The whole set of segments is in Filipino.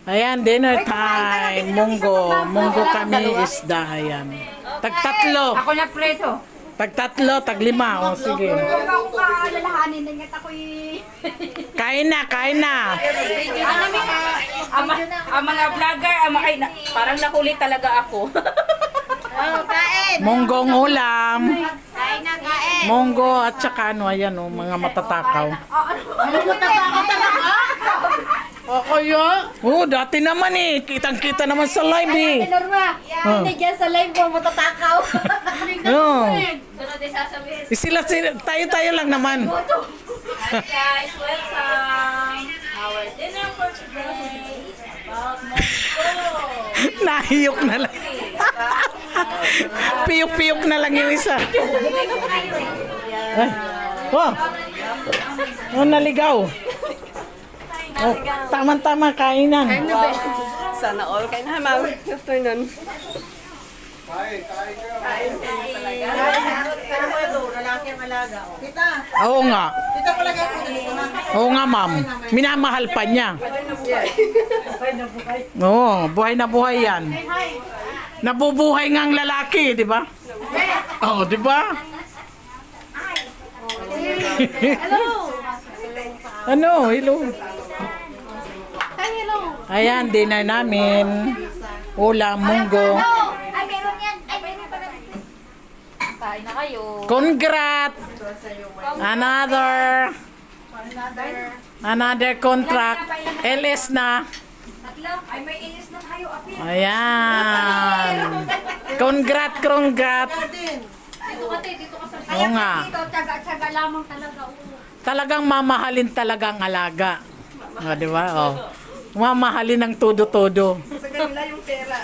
Ayan, dinner time. Munggo. Munggo kami isda. Ayan. Tagtatlo. Ako na preto. Tagtatlo, taglima. O, sige. Huwag ako kalalahanin. Nangat ako'y... Kain na, kain na. Ang mga vlogger, parang nahuli talaga ako. Oh, kain. Munggong ulam. Kain na, kain. Munggo at saka ano, ayan o, mga matatakaw. Ano mo talaga? Oo, oh, dati naman eh. Kitang-kita naman sa live eh. Norma, hindi dyan sa live mo matatakaw. Oo. Sunod ay sasabihin. Tayo lang naman. Hi guys, welcome. Our dinner for today is about munggo. Nahiyok na lang. Piyok-piyok na lang yung isa. Ay. Oh. Oh, naligaw. Oh, tama-tama kainan. Sana all kayo na, ma'am. Afternoon. Oo nga. Oo nga, ma'am. Minamahal pa niya. Oo, buhay na buhay yan. Nabubuhay nga ang lalaki, di ba? Oo, di ba? Ano? Hello. Ayan, dinner namin. Ulam, munggo. Ay, meron yan. Ay, meron pala. Kain na kayo. Congrats! Another contract. LS na. Ay, may inis na tayo. Apil. Ayan. Congrats, congrats. Dito ka, dito ka sa... Oo nga. Dito, tsaga-tsaga lamang talaga. Talagang mamahalin talaga ang alaga. O, di ba? O. Mamahalin ng todo-todo. Sa kanila yung pera.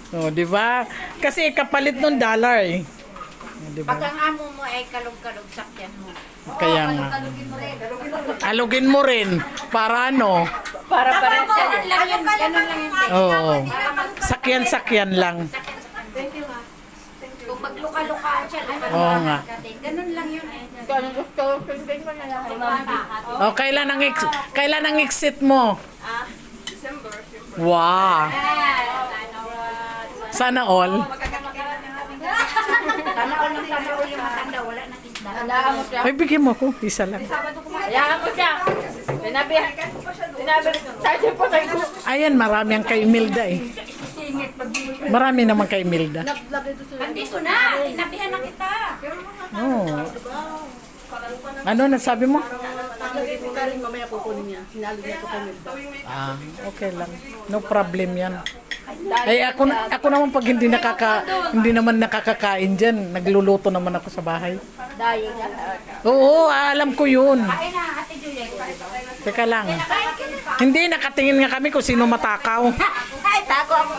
O, di ba? Kasi kapalit ng dollar eh. O, di Pag ba? ang amo mo ay kalog-kalog sakyan mo. Kaya nga. Kalugin mo rin. Alugin mo rin. Para ano? Para pa rin siya. Ganun lang yun. Ganun lang yun. Oo. Sakyan-sakyan lang. Kung magluka-lukaan siya, Oo nga. ganun lang yun. Kung gusto, sundin mo na lang kay mami. O, kailan ang exit mo? December. Wow. Sana all. Sana all ng sana all yung matanda, wala na isda. Alaan mo siya. Ay, bigyan mo ako. Isa lang. Alaan mo siya. Sinabi, sabi po tayo. Ayan, marami ang kay Milda eh. Marami naman kay Milda. Andito na, tinabihan na kita. Oh. Ano nasabi mo? Mamaya kukunin niya. Sinali niya ito kami. Ah, okay lang. No problem yan. Ay, ako naman pag hindi naman nakakakain diyan, nagluluto naman ako sa bahay. Dahil lahat. Oo, alam ko 'yun. Kain na, Ate Juliet. Teka lang. Hindi nakatingin nga kami kung sino matakaw. Ay, tago ako.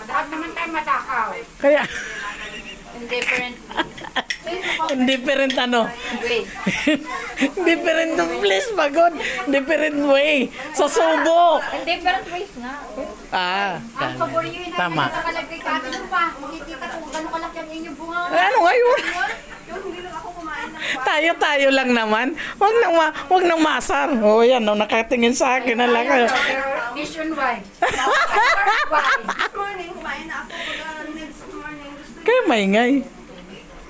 Huwag naman tayo matakaw. Kaya Indifferent. different ano? Wait. Different place pagod. Different way. Sa subo. Indifferent ways nga. Ah, Ang paboryo yun tama. sa kalagay ka. Ano pa? Makikita ko gano'n kalaki ang inyong bunga. Ano ngayon? Tayo lang naman. Wag nang masar. Oh, yan, no, nakatingin sa akin na lang. Nationwide. Morning, kumain na ako. Next morning, gusto Kaya maingay.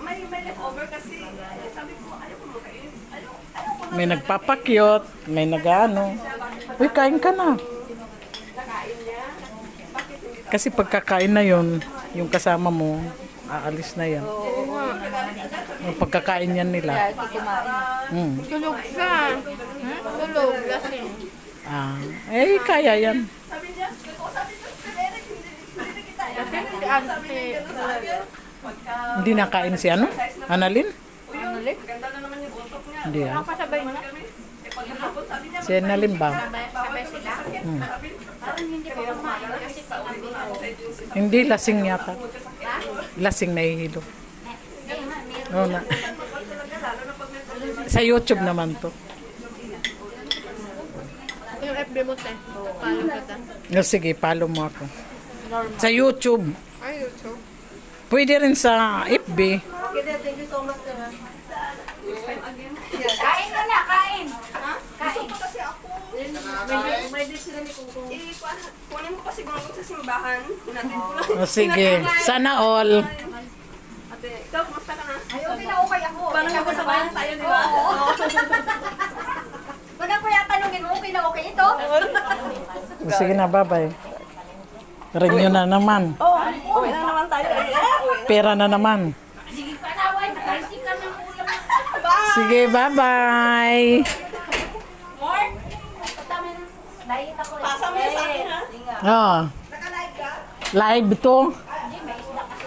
may leftover kasi. Sabi ko, ayaw ko makain. Ayaw ko May nagpapakyot, may nagano. Uy, kain ka na. Kasi pagkakain na yon, yung kasama mo, aalis na yan. Yung pagkakain yan nila. Kaya kumain. Tulog siya. Tulog, lasing. Ah, eh, kaya yan. Si Auntie. Hindi nakain si ano? Annalyn? Ano ulit? Hindi ah. Pasabay mo na. Si Annalyn ba? Sabay sila. Parang hindi pa kumain kasi sinabi ko. Hindi, lasing yata. Lasing nahihilo. Oo na. Sa YouTube naman to. Yung FB mo, te. Follow kita. No, sige, follow mo ako. Sa YouTube. Ay, YouTube. Pwede rin sa FB. Okay, Dad. Thank you so much, ha. Kain ka na, kain. Ha? Kain. Gusto kasi ako. May date sila ni Kungkung. Kunin ko pa siguro sa simbahan. Natin ko lang. O, sige. Sana all. Ate, ikaw, kumusta ka na? Ay, okay na okay ako. Parang nagkasabayan tayo, di ba? Oo. Pag ako yung tanungin mo, okay na okay ito? O, sige na, bye-bye. Renew na naman. Oo, uwi na naman tayo. Pera na naman. Sige, panaway. Matalsik ka ng ulam. Sige, bye-bye. More? Tama na. Diet ako. Pasa mo sa akin, ha? Oh, Naka-live ka? live ito. Hindi, may isda kasi.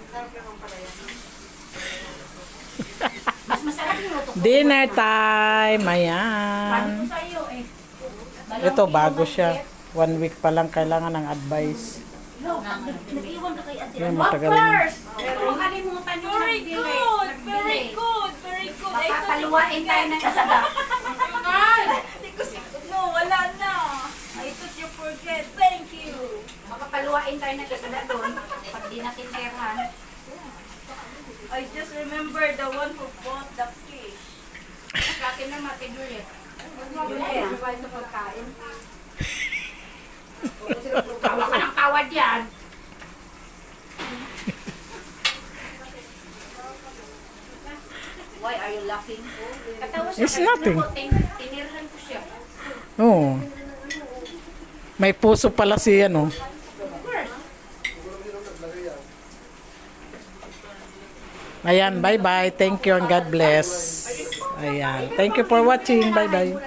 Sarap kumain. Mas masarap yung luto ko. Dinner time. Sabi Ayan. ko sa iyo eh. Ito, bago siya. 1 week pa lang kailangan ng advice. Nag-iwan ka kay Ate. Yan, What matagal na. first? Huwag kalimutan yung Very nagbili. good. Nagbili. Very good. Very good. I thought Papaluwain tayo ng kasada. no, wala na. I thought you forget. Thank you. Makapaluwain tayo ng kasada doon. Pag di natin tirhan. I just remember the one who bought the fish. Sa akin na Mati Juliet. Juliet, ano ba ito pagkain? Tawa ka ng kawad yan. Why are you laughing? Katawa siya. It's nothing. Tinirhan ko siya. Oh. May puso pala si ano. Ayan, bye-bye. Thank you and God bless. Ayan. Thank you for watching. Bye-bye.